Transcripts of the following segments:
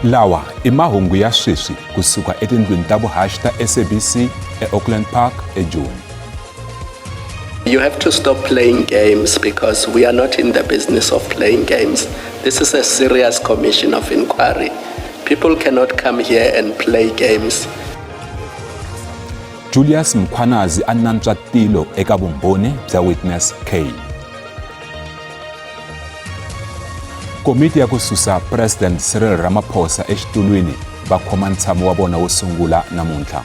Lawa i mahungu ya sweswi kusuka etindlwini ta vuhaxi ta SABC eAuckland Park eJoni. You have to stop playing games because we are not in the business of playing games. This is a serious commission of inquiry. People cannot come here and play games. Julius Mkhwanazi a nantswa tilo eka vumbhoni bya Witness K. Komiti ya ku susa President Cyril Ramaphosa exitulwini va khoma ntshamo wa vona wo sungula namuntlha.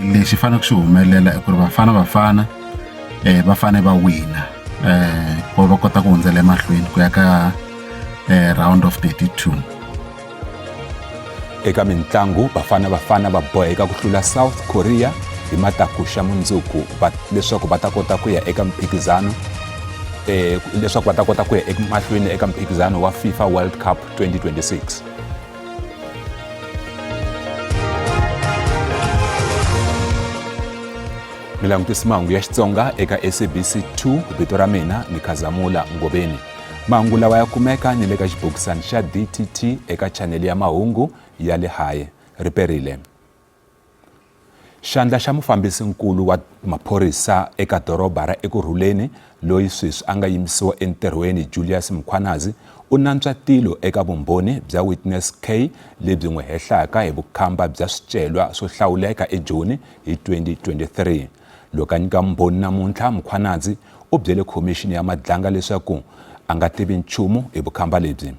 Lexi fanele ku xi humelela i ku ri va fane va wina ku va kota ku hundzela emahlweni ku ya ka round of 32. Eka mitlangu bafana va boheka ku hlula South Korea hi mataku xa mundzuku leswaku va ta kota ku ya eka mphikizano leswaku va ta kota ku ya emahlweni eka mphikizano wa FIFA World Cup 2026. Milangutisi mahungu ya Xitsonga eka SABC 2 vito ra mina ni Khazamula Ngobeni. Mahungu lawa ya kumeka ni le ka xibokisani xa DTT eka chaneli ya mahungu ya le Haye Riperile. Xandla xa mufambisi nkulu wa maphorisa eka doroba ra Ekurhuleni loyi sweswi a nga yimisiwa entirhweni Julius Mkhwanazi u nantswa tilo eka vumbhoni bya Witness K lebyi n'wi hehlaka hi vukhamba bya swicelwa swo hlawuleka eJoni hi 2023. Loko a nyika vumbhoni namuntlha, Mkhwanazi u byele khomixini ya madlanga leswaku a nga tivi nchumu hi vukhamba lebyi.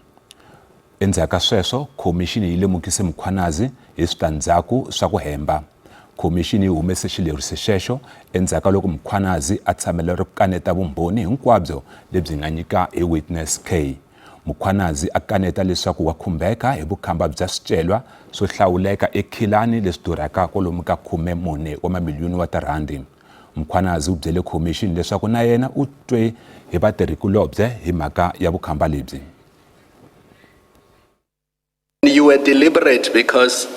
Endzhaku ka sweswo khomixini yi lemukise Mkhwanazi hi switandzhaku swa ku hemba. Khomixini yi humese xileriso xexo endzhaku loko Mkhwanazi a tshamela ri kaneta vumbhoni hinkwabyo lebyi nga nyika hi Witness K. Mkhwanazi a kaneta leswaku wa khumbeka hi vukhamba bya swicelwa swo hlawuleka eKhilani leswi durhaka kwalomu ka 14 wa mamiliyoni wa tirhandi. Mkhwanazi u byele khomixini leswaku na yena u twe hi vatirhikulobye hi mhaka ya vukhamba lebyi. You were deliberate because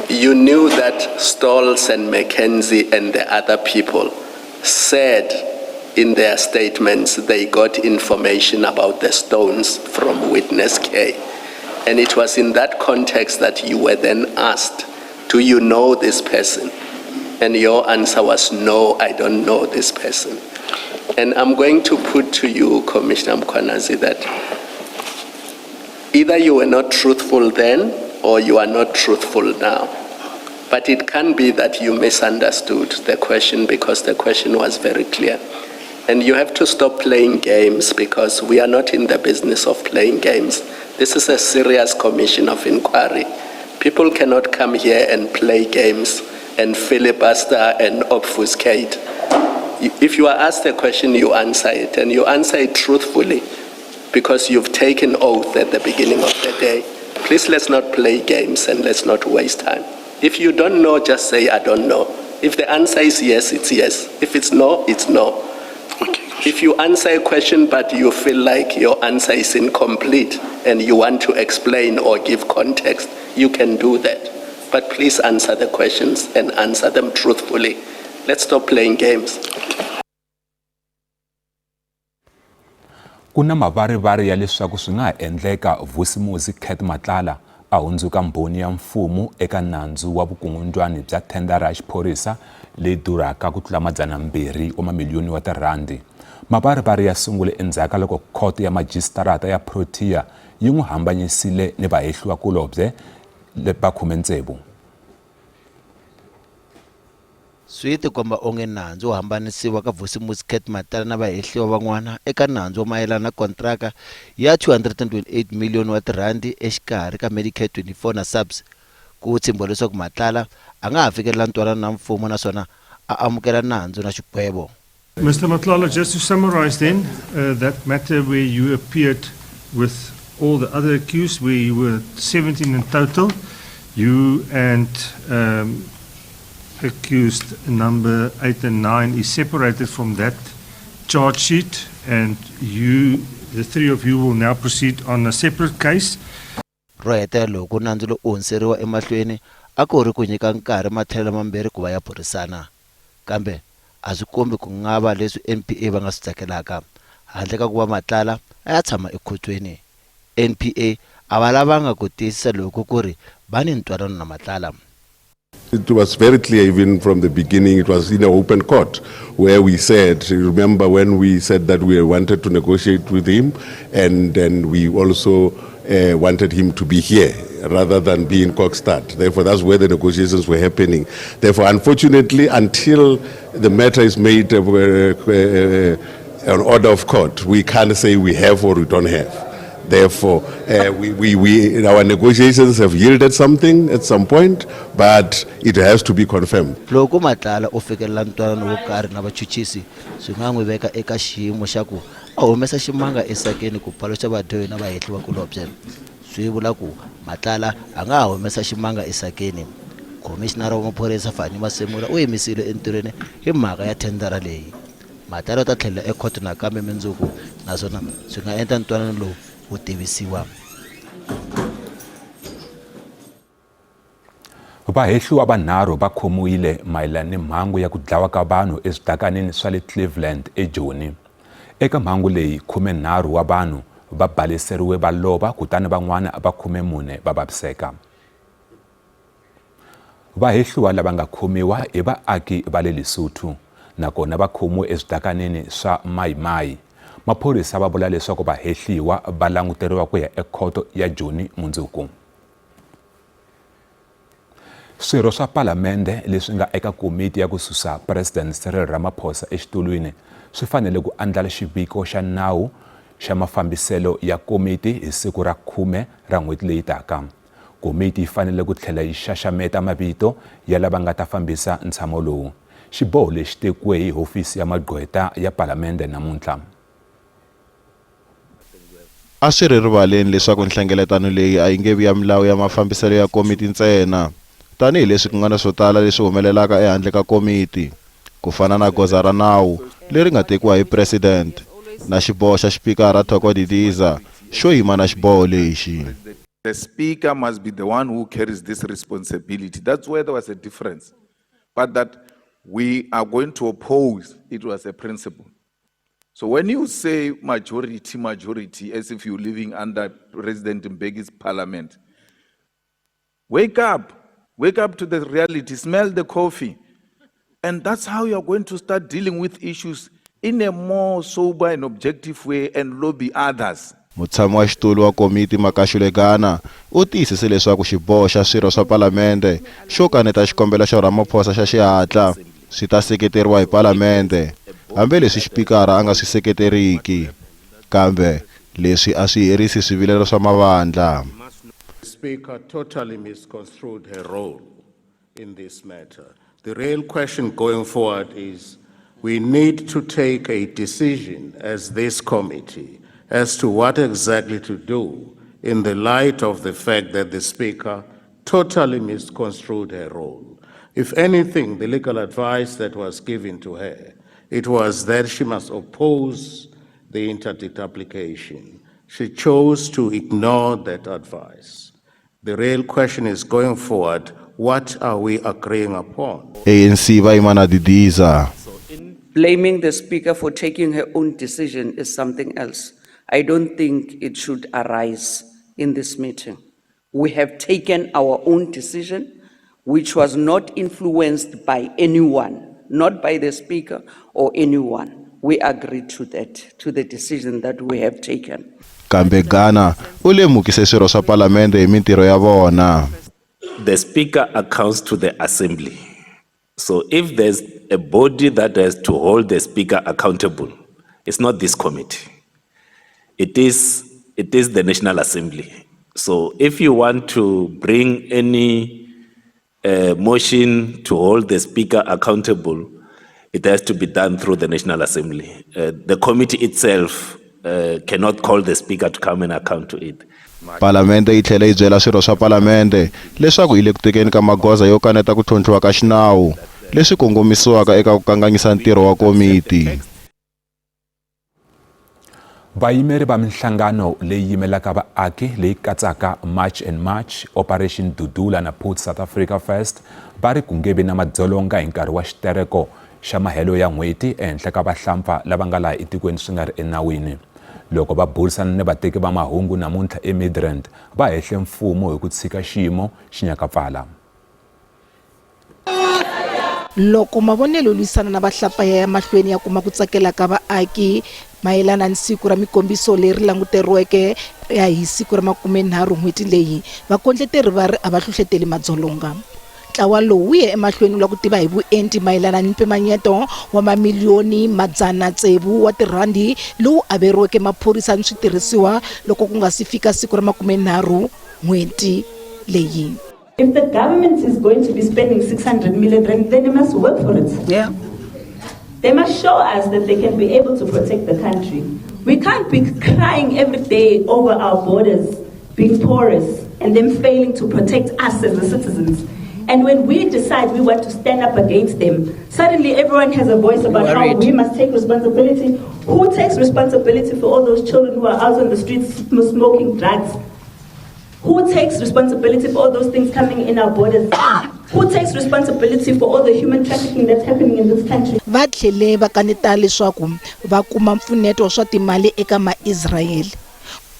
you knew that Stolz and McKenzie and the other people said in their statements they got information about the stones from Witness K. And it was in that context that you were then asked, do you know this person? And your answer was, no, I don't know this person. And I'm going to put to you, Commissioner Mkhwanazi, that either you were not truthful then or you are not truthful now. But it can be that you misunderstood the question because the question was very clear. And you have to stop playing games because we are not in the business of playing games. This is a serious commission of inquiry. People cannot come here and play games and filibuster and obfuscate. If you are asked a question, you answer it, and you answer it truthfully because you've taken oath at the beginning of the day. Please, let's not play games and let's not waste time. If you don't know, just say, I don't know. If the answer is yes, it's yes. If it's no, it's no. Okay. If you answer a question but you feel like your answer is incomplete and you want to explain or give context, you can do that. But please answer the questions and answer them truthfully. Let's stop playing games. Kuna mavarivari ya leswaku swi nga endleka Vusimuzi Khet Matlala a hundzuka mbhoni ya mfumo eka nandzu wa vukungundzwani bya thendara ya xiphorisa leyi durhaka ku tlula R200 wa mamiliyoni wa tirhandi. Mavarivari ya sungule endzhaku loko khoto ya majisitarata ya Protea yi n'wi hambanyisile ni vahehliwakulobye va 16. Swi tikomba onge nandzu wo hambanisiwa ka Vusimuzi Khet Matlala na vahehliwa van'wana eka nandzu wa mayelana na kontraka ya R228 miliyoni wa tirhandi exikarhi ka Medicare 24 na SAPS ku tshemba leswaku Matlala a nga ha fikelela ntwanano na mfumo naswona a amukela nandzu na xigwevo. Mr. Matlala, just to summarize then, that matter where you appeared with all the other accused, we were 17 in total. You and accused number 8 and 9 is separated from that charge sheet, and you, the three of you, will now proceed on a separate case. Roheta loko nandzu lo onseriwa emahlweni a ku ri ku nyika nkarhi matlhelo mambirhi ku va ya burisana, kambe a swi kombi ku nga va leswi NPA va nga swi tsakelaka handle ka ku va Matlala a ya tshama ekhotweni. NPA a va lavanga ku tiyisisa loko ku ri va ni ntwanano na Matlala. It was very clear even from the beginning. It was in an open court where we said, remember when we said that we wanted to negotiate with him, and then we also wanted him to be here rather than be in Kokstad. Therefore, that's where the negotiations were happening. Therefore, unfortunately, until the matter is made an order of court, we can't say we have or we don't have. Therefore, our negotiations have yielded something at some point, but it has to be confirmed. Loko Matlala o fikelela ntwanano wo karhi na vachuchisi swi nga n'wi veka eka xiyimo xa ku a humesa ximanga esakeni ku paluxa vadyohi na vahehli vakulobye. Swi vula ku Matlala a nga humesa ximanga esakeni. Commissioner wa maphorisa Fanny Masemula u yimisile entirhweni hi mhaka ya thendara leyi. Matlala u ta tlhelela ekhoto nakambe mundzuku naswona swi nga endla ntwanano lowu wu tivisiwa. Vahehliwa vanharhu va khomiwile mayelana ni mhangu ya ku dlawa ka vanhu eswidakanini swa le Cleveland eJoni. Eka mhangu leyi 13 wa vanhu va baleseriwe va lova kutani van'wana va 14 va vaviseka. Vahehliwa lava nga khomiwa i vaaki va le Lesotho nakona va khomiwe eswidakanini swa Mai Mai. Maphorisa va vula leswaku vahehliwa va languteriwa ku ya ekhoto ya Joni mundzuku. Swirho swa palamende leswi nga eka komiti ya ku susa President Cyril Ramaphosa exitulwini swi fanele ku andlala xiviko xa nawu xa mafambiselo ya komiti hi siku ra 10 ra n'hweti leyi taka. Komiti yi fanele ku tlhela yi xaxameta mavito ya lava nga ta fambisa ntshamo lowu. Xiboho lexi tekiwe hi hofisi ya magqweta ya palamende namuntlha. A swi ri rivaleni leswaku nhlengeletano leyi a yi nge vi ya milawu ya mafambiselo ya komiti ntsena, tanihi leswi ku nga na swo tala leswi humelelaka ehandle ka komiti, ku fana na goza ra nawu leri nga tekiwa hi president na xiboho xa xipikara Thoko Didiza xo yima na xiboho lexi. The speaker must be the one who carries this responsibility. That's where there was a difference. But that we are going to oppose, it was a principle. So when you say majority, as if you're living under President Mbeki's parliament, wake up to the reality, smell the coffee. And that's how you're going to start dealing with issues in a more sober and objective way and lobby others. Mutshami wa xitulu wa komiti Makashule Gana u tiyisise leswaku xiboho xa swirho swa palamende xo kaneta xikombelo xa Ramaphosa xa xihatla swi ta seketeriwa hi palamende, hambileswi xipikara a nga swi seketeriki, kambe leswi a swi herisi swivilelo swa mavandla. The Speaker totally misconstrued her role in this matter. The real question going forward is we need to take a decision as this committee as to what exactly to do in the light of the fact that the Speaker totally misconstrued her role. If anything, the legal advice that was given to her, it was that she must oppose the interdict application. She chose to ignore that advice. The real question is going forward, what are we agreeing upon? ANC va yima na Didiza. Blaming the Speaker for taking her own decision is something else. I don't think it should arise in this meeting. We have taken our own decision, which was not influenced by anyone, not by the Speaker or anyone. We agreed to that, to the decision that we have taken. Kambe Gana u lemukise swirho swa palamende hi mintirho ya vona. The Speaker accounts to the Assembly. So if there's a body that has to hold the Speaker accountable, it's not this committee. It is the National Assembly. So if you want to bring any motion to hold the Speaker accountable, it has to be done through the National Assembly. The committee itself cannot call the Speaker to come and account to it. Palamende yi tlhela yi byela swirho swa palamende leswaku yi le ku tekeni ka magoza yo kaneta ku tlhontlhiwa ka xinawu leswi kongomisiwaka eka ku kanganyisa ntirho wa komiti. Vayimeri va minhlangano leyi yimelaka vaaki leyi katsaka March and March, Operation Dudula na Put South Africa First va ri ku nge vi na madzolonga hi nkarhi wa xitereko xa mahelo ya n'hweti ehenhla ka vahlampfa lava nga laha etikweni swi nga ri enawini. loko va burisana ni vateki va mahungu namuntlha eMidrand va hehle mfumo hi ku tshika xiyimo xi nyakapfala. Loko mavonelo lwisana na vahlapa ya mahlweni ya kuma ku tsakela ka vaaki mayelana ni siku ra mikombiso leri languteriweke ya hi siku ra 30 n'hweti leyi, vakondleteri va ri a va hlohleteli madzolonga. Ntlawa lowu wu ye emahlweni la ku tiva hi vuenti mayelana ni mpimanyeto wa mamiliyoni madzana tsevu wa tirhandi lowu averiweke maphorisa ni switirhisiwa loko ku nga si fika siku ra 30 n'hweti leyi. If the government is going to be spending 600 million rand, then they must work for it. Yeah. They must show us that they can be able to protect the country. We can't be crying every day over our borders being porous and them failing to protect us as the citizens. And when we decide we want to stand up against them, suddenly everyone has a voice about how we must take responsibility. Who takes responsibility for all those children who are out on the streets smoking drugs? Who takes responsibility for all those things coming in our borders? Who takes responsibility for all the human trafficking that's happening in this country? Va tlhele va kaneta leswaku va kuma mpfuneto wa swa timali eka ma-Israel.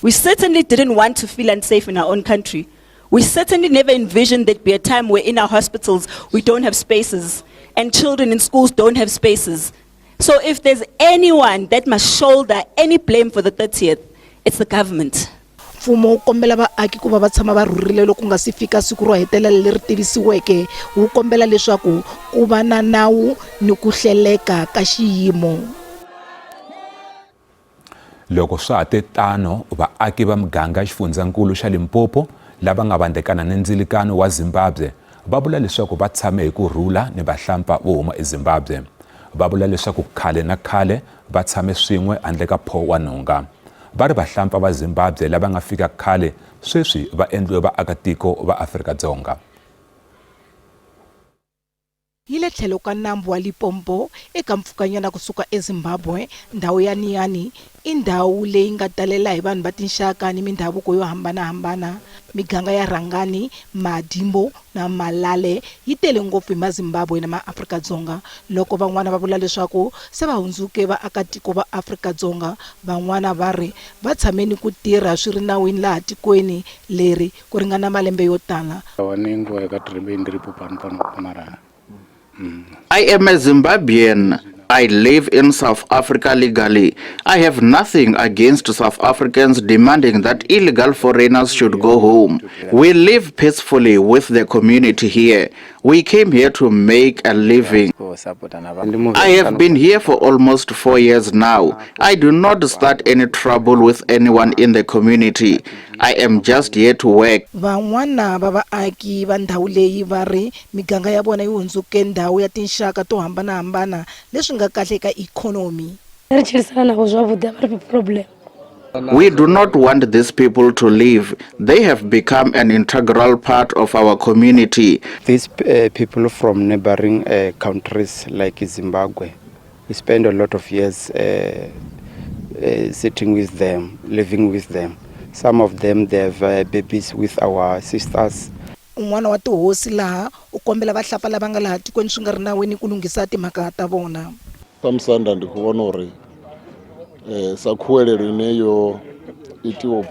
We certainly didn't want to feel unsafe in our own country. We certainly never envisioned there'd be a time where in our hospitals we don't have spaces and children in schools don't have spaces. So if there's anyone that must shoulder any blame for the 30th, it's the government. Mfumo wu kombela vaaki ku va va tshama va rhurile loko nga si fika siku ro hetelela leri tivisiweke. Wu kombela leswaku ku va na nawu ni ku hleleka ka xiyimo. Loko swa ha te tano vaaki va muganga xifundzankulu xa Limpopo lava nga vandzekana ni ndzilikano wa Zimbabwe va vula leswaku va tshame hi ku rhula ni vahlampfa vo huma eZimbabwe. Va vula leswaku khale na khale va tshame swin'we handle ka pho wa nhonga. Va ri vahlampfa va Zimbabwe lava nga fika khale sweswi va endliwe vaakatiko va Afrika-Dzonga. Hi le tlhelo ka nambu wa Limpopo eka mpfhukanyana kusuka eZimbabwe, ndhawu ya Niani i ndhawu leyi nga talela hi vanhu va tinxaka ni mindhavuko yo hambanahambana. Miganga ya Rangani, Madimbo na Malale yi tele ngopfu hi maZimbabwe na maAfrika-Dzonga. Loko van'wana va vula leswaku se va hundzuke vaakatiko va Afrika-Dzonga, van'wana va ri va tshameni ku tirha swi ri nawini laha tikweni leri ku ringana malembe yo tala. I am a Zimbabwean. I live in South Africa legally. I have nothing against South Africans demanding that illegal foreigners should go home. We live peacefully with the community here. We came here to make a living. I have been here for almost 4 years now. I do not start any trouble with anyone in the community. I am just here to work. Van'wana va vaaki va ndhawu leyi va ri miganga ya vona yi hundzuke ndhawu ya tinxaka to hambanahambana leswi nga kahle ka ikhonomi. We do not want these people to leave. They have become an integral part of our community. These people from neighboring countries like Zimbabwe, we spend a lot of years sitting with them, living with them. Some of them, they have babies with our sisters. Un'wana wa tihosi laha u kombela vahlapfa lava nga laha tikweni swi nga ri nawini ku lunghisa timhaka ta vona. Samsanda ndi ku vona uri sa khuwelelo ine yo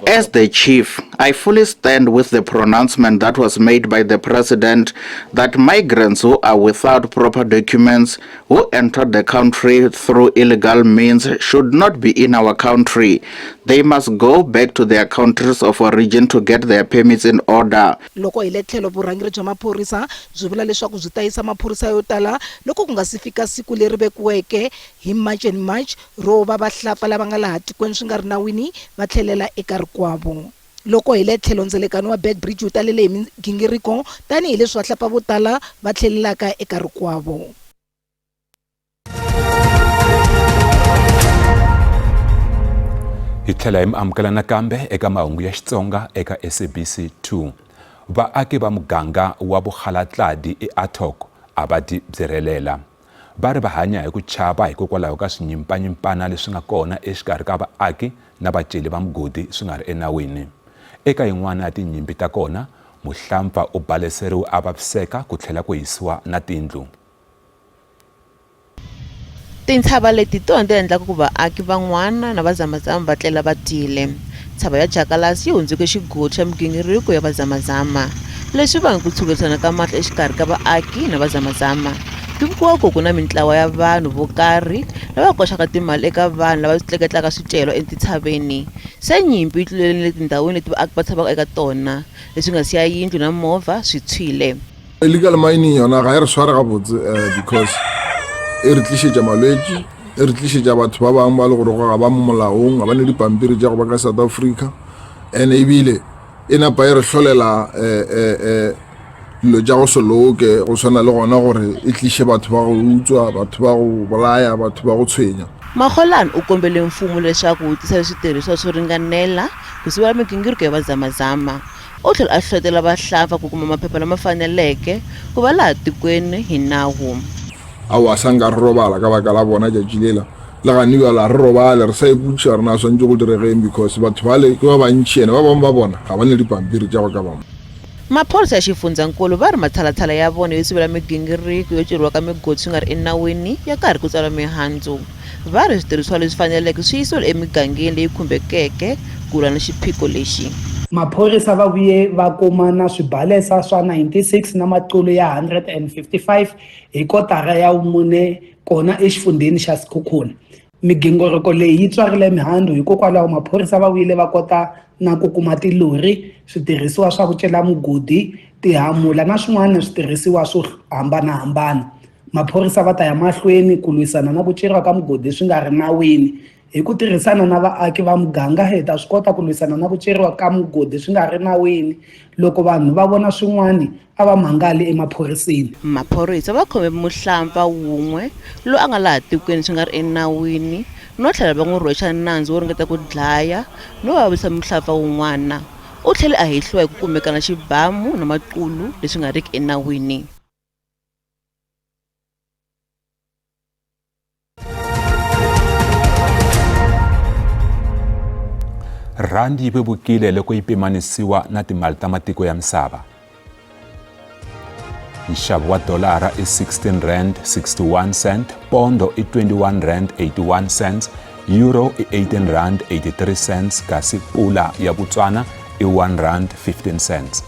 As the chief, I fully stand with the pronouncement that was made by the president that migrants who are without proper documents, who entered the country through illegal means, should not be in our country. They must go back to their countries of origin to get their permits in order. Loko hi le tlhelo vurhangeri bya maphorisa byi vula leswaku byi ta yisa maphorisa yo tala loko ku nga si fika siku leri vekiweke hi March and March ro va vahlapfa lava nga laha tikweni swi nga ri nawini va tlhelela eka rikwavo. Loko hi le tlhelo ndzelekano wa Beitbridge wu talele hi migingiriko tanihi leswi vahlapfa vo tala va tlhelelaka eka rikwavo. Hi tlhela hi amukela nakambe eka mahungu ya Xitsonga eka SABC 2. Vaaki va muganga wa Bukhalatadi eAthok a va byirhelela. Va ri va hanya hi ku chava hikokwalaho ka swinyimpanyimpana leswi nga kona exikarhi ka vaaki na vaceli va mugodi swi nga ri enawini. Eka yin'wana ya tinyimpi ta kona, muhlampfa u baleseriwe a vaviseka ku tlhela ku hisiwa na tindlu. Tintshava leti tona ti endlaka ku vaaki van'wana na vazamazama va tlela va tile. Tshava ya Jakalasi yi hundzuke xigodi xa migingiriko ya vazamazama, leswi vange ku tshukisana ka mahlo exikarhi ka vaaki na vazamazama. Tivikiwa ku na mintlawa ya vanhu vo karhi lava koxaka timali eka vanhu lava tleketlaka swicelwa etitshaveni. Se nyimpi yi tlulele le tindhawini leti vaaki va tshamaka eka tona, leswi nga siya yindlu na movha swi tshwile. Illegal mining yona ga e re sware gabotse because e re tlišetša malwetši, e re tlišetša batho ba bangwe ba le gore ga ba mo molaong, ga ba ne dipampiri tša go ba ka South Africa, and ebile e napa e re hlolela dilo tša go se loke go tshwana le gona gore e tliše batho ba go utswa, batho ba go bolaya, batho ba go tshwenya. Magolane u kombele mfumo leswaku wu tisa switirhisiwa swo ringanela ku sivela migingiriko ya vazamazama. U tlhela a hlohlotela vahlampfa ku kuma maphepha lama faneleke ku va laha tikweni hi nawu. Awa sa nka re robala ka baka la bona tšatši lela le ganiwa la re robale re sa iputša re na swantse go diregeng because batho bale ke ba bantši ene ba bangwe ba bona ga ba ne dipampiri tša go ka bama. Maphorisa ya xifundzankulu va ri matshalatshala ya vona yo sivela migingiriko yo ceriwa ka migodi swi nga ri enawini ya karhi ku tsala mihandzu. Va ri switirhisiwa leswi faneleke swi yisiwile emigangeni leyi khumbekeke ku lwa na xiphiqo lexi. Maphorisa va vuye va kuma na swibalesa swa 96 na maculo ya 155 hi kotara ya vumune kona exifundeni xa Sekhukhune. Migingiriko leyi yi tswarile mihandzu hikokwalaho maphorisa va vuyile va kota na ku kuma tilori, switirhisiwa swa ku cela mugodi, tihamula na swin'wana switirhisiwa swo hambanahambana. Maphorisa va ta ya mahlweni ku lwisana na ku ceriwa ka mugodi swi nga ri nawini. Hi ku tirhisana na vaaki va muganga hi ta swi kota ku lwisana na ku ceriwa ka mugodi swi nga ri nawini. Loko vanhu va vona swin'wana a va mangali emaphoriseni. Maphorisa va khome muhlampfa wun'we lo a nga laha tikweni swi nga ri enawini no tlhela va n'wi rhwexa nandzu wo ringeta ku dlaya no vavisa muhlampfa wun'wana. U tlhele a hehliwa hi ku kumeka na xibamu na maculo leswi nga riki enawini. Randi yi vevukile loko yi pimanisiwa na timali ta matiko ya misava. Nxavo wa dolara i 16 rand 61 cent, pondo i 21 rand 81 cents, euro i 18 rand 83 cents, kasi pula ya Botswana i 1 rand 15 cents.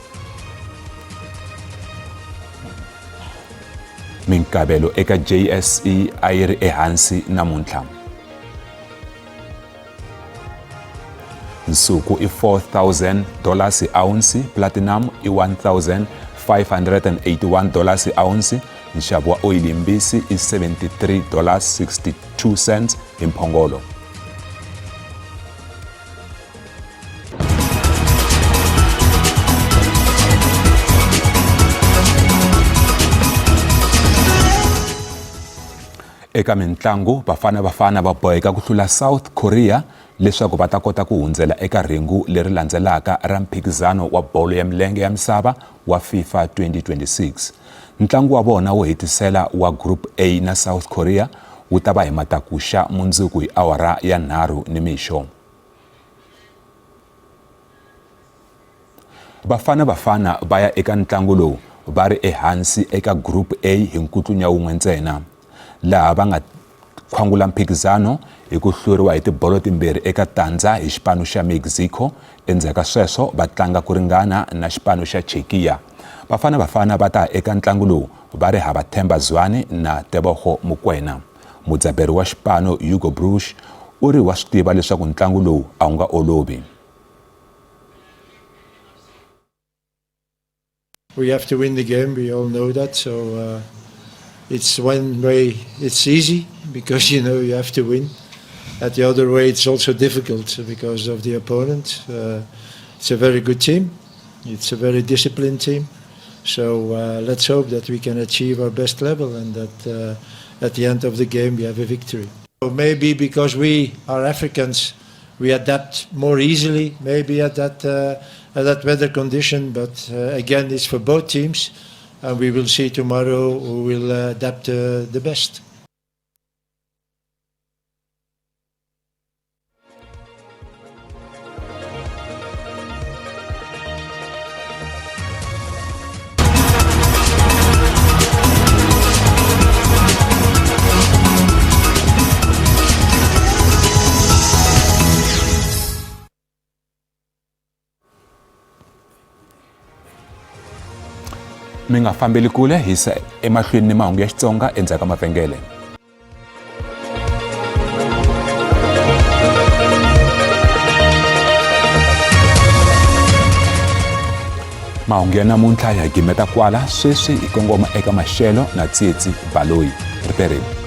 Minkabelo eka JSE a yi ri ehansi namuntlha. Nsuku i $4,000 a ounce, platinum i $1,581 a ounce, nxavo wa oyili mbisi i $73.62 hi mphongolo. Eka mitlangu Bafana va boheka ku hlula South Korea leswaku va ta kota ku hundzela eka ringu leri landzelaka ra mphikizano wa bolo ya milenge ya misava wa FIFA 2026. Ntlangu wa vona wo hetisela wa Group A na South Korea wu ta va hi matakuxa mundzuku hi awara ya 3 nimixo. Bafana va ya eka ntlangu lowu va ri ehansi eka Group A hi nkutlunya wun'we ntsena, laha va nga khwangula mphikizano hi ku hluriwa hi tibolo timbirhi eka tandza hi xipano xa Mexico. Endzhaku ka sweswo va tlanga ku ringana na xipano xa Czechia. Bafana va ta eka ntlangu lowu va ri hava Themba Zwane na Tebogo Mokoena. Mudzaberi wa xipano Hugo Broos u ri wa swi tiva leswaku ntlangu lowu a wu nga olovi. We have to win the game, we all know that, so it's one way it's easy because you know you have to win. At the other way it's also difficult because of the opponent. It's a very good team, it's a very disciplined team, so let's hope that we can achieve our best level and that at the end of the game we have a victory. So maybe because we are Africans we adapt more easily maybe at that weather condition, but again it's for both teams. And we will see tomorrow who will adapt the best. mi nga fambeli kule hisa emahlweni ni mahungu ya Xitsonga endzhaku ka mavhengele. Mahungu ya namuntlha ya gimeta kwala sweswi hi kongoma eka maxelo na Tsietsi Baloyi. Ripereni.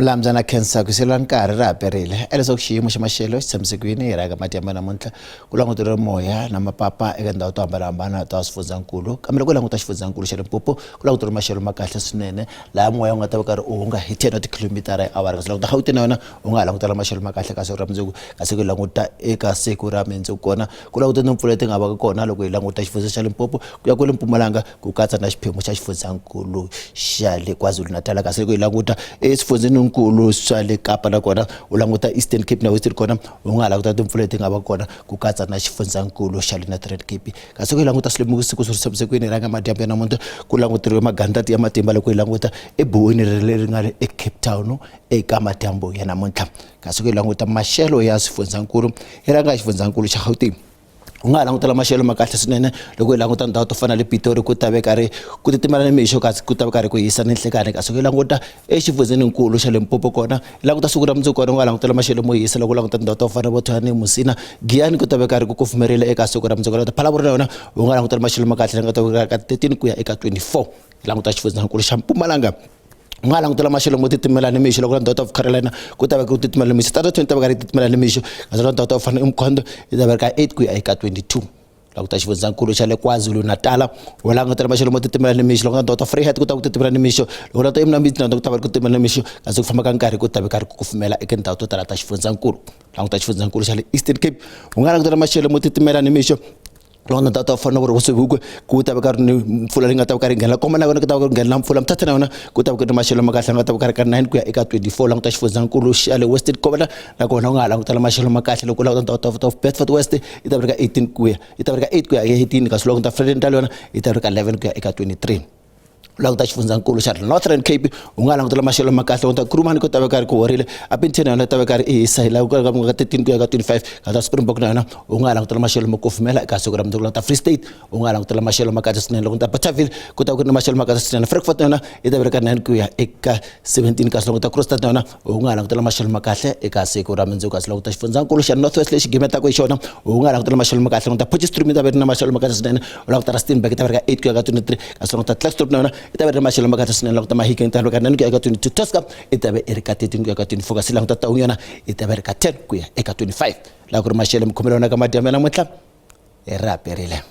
Mlambyana Khensa ku selwa nkarhi ra haperile leswaku xiyimo xa maxelo xi tshamisekile hi raka madyambu namuntlha ku languteriwe moya na mapapa eka ndhawu to hambanahambana ta swifundzankulu kambe loko u languta xifundzankulu xa Limpopo ku languteriwe maxelo ma kahle swinene laha moya u nga ta va karhi u hunga hi 10 wa tikhilomitara hi awara kasi languta Gauteng na yona u nga ha langutela maxelo ma kahle ka siku ra mundzuku kasi ku languta eka siku ra mundzuku kona ku languta timpfula leti nga va kona loko hi languta xifundza xa Limpopo ku ya ku le Mpumalanga ku katsa na xiphemu xa xifundzankulu xa le KwaZulu-Natal kasi loko hi languta eswifundzeni nkulu swa le Kapa na kona u languta Eastern Cape na Western kona u nga languta timpfula leti nga va kona ku katsa na xifundzankulu xa le Northern Cape kasi ku languta Swilumu siku swi tshamisekile ranga madyambu namuntlha ku languteriwe magandlati ya matimba loko hi languta ebuweni leri nga le Cape Town eka madyambu ya namuntlha kasi ku languta maxelo ya swifundzankulu hi ranga xifundzankulu xa Gauteng u nga langutela maxelo ma kahle swinene loko hi languta ndhawu to fana le Pitori ku ta ve karhi ku titimela ni mixo kasi ku ta ve karhi ku hisa ni nhlekani kasi ku languta exifundzeninkulu xa Limpopo kona languta siku ra mundzuku kona u nga langutela maxelo mo hisa loko languta ndhawu to fana vo Tshwane Musina Giyani ku ta ve karhi ku kufumerile eka siku ra mundzuku kona Phalaborwa na yona u nga langutela maxelo ma kahle nga ta ve ka 13 ku ya eka 24 languta xifundzeninkulu xa Mpumalanga u nga langutela maxelo mo titimela ni mixo loko ndhawu ta Carolina ku ta ve ku titimela ni mixo ta 20 ta ve karhi titimela ni mixo kasi ndhawu ta fana eMkhondo yi ta ve ka 8 ku ya eka 22 languta xifundzankulu xa le KwaZulu-Natal u langutela maxelo mo titimela ni mixo loko ndhawu ta Vryheid ku ta ku titimela ni mixo loko ndhawu ta eMnambithi na ku ta ve ku titimela ni mixo kasi ku famba ka nkarhi ku ta ve karhi ku kufumela eka ndhawu to tala ta xifundzankulu languta xifundzankulu xa le Eastern Cape u nga langutela maxelo mo titimela ni mixo loko ndhawu ta fana ku Vuswivukwe ku ta ve karhi ni mpfula leyi nga ta ve karhi nghena koma na yona ku ta ve ku nghena mpfula Mthatha na yona ku ta ve ku ri maxelo ma kahle nga ta ve karhi ka 9 ku ya eka 24 languta xifundzankulu xa le Western Cape na kona u nga ha langutela maxelo ma kahle loko languta ndhawu ta Bedford West yi ta ve ka 18 ku ya yi ta ve ka 8 ku ya 18 kasi loko ta Fredental yona yi ta ve ka 11 ku ya eka 23 languta xifundzankulu xa Northern Cape u nga langutela maxelo ma kahle loko Kurumani ku ta ve karhi ku horile Upington na yona ta ve karhi hisa hi laha ku nga 13 ku ya ka 25 kasi Springbok na yona u nga langutela maxelo mo kufumela eka siku ra mundzuku ta Free State u nga langutela maxelo ma kahle swinene loko ta Bothaville ku ta ve ku ri maxelo ma kahle swinene Frankfurt na yona yi ta ve ka 9 ku ya eka 17 kasi loko ta Kroonstad na yona u nga langutela maxelo ma kahle eka siku ra mundzuku kasi loko ta xifundzankulu xa Northwest lexi gimetaka hi xona u nga langutela maxelo ma kahle loko ta Potchefstroom ta ve na maxelo ma kahle swinene u languta Rustenburg ta ve ka 8 ku ya ka 23 kasi loko ta Klerksdorp na yona ita ve ri maxelo ma kahle swinene loko ta Mahikeng ta ve ka 9 ku ya eka 22 Tosca ita ve ri ka 13 ku ya ka 24 kasi languta Taung yona ita ve ri ka 10 ku ya eka 25 la ku ri maxelo mi khomela wona ka madyambu namuntlha hi raperile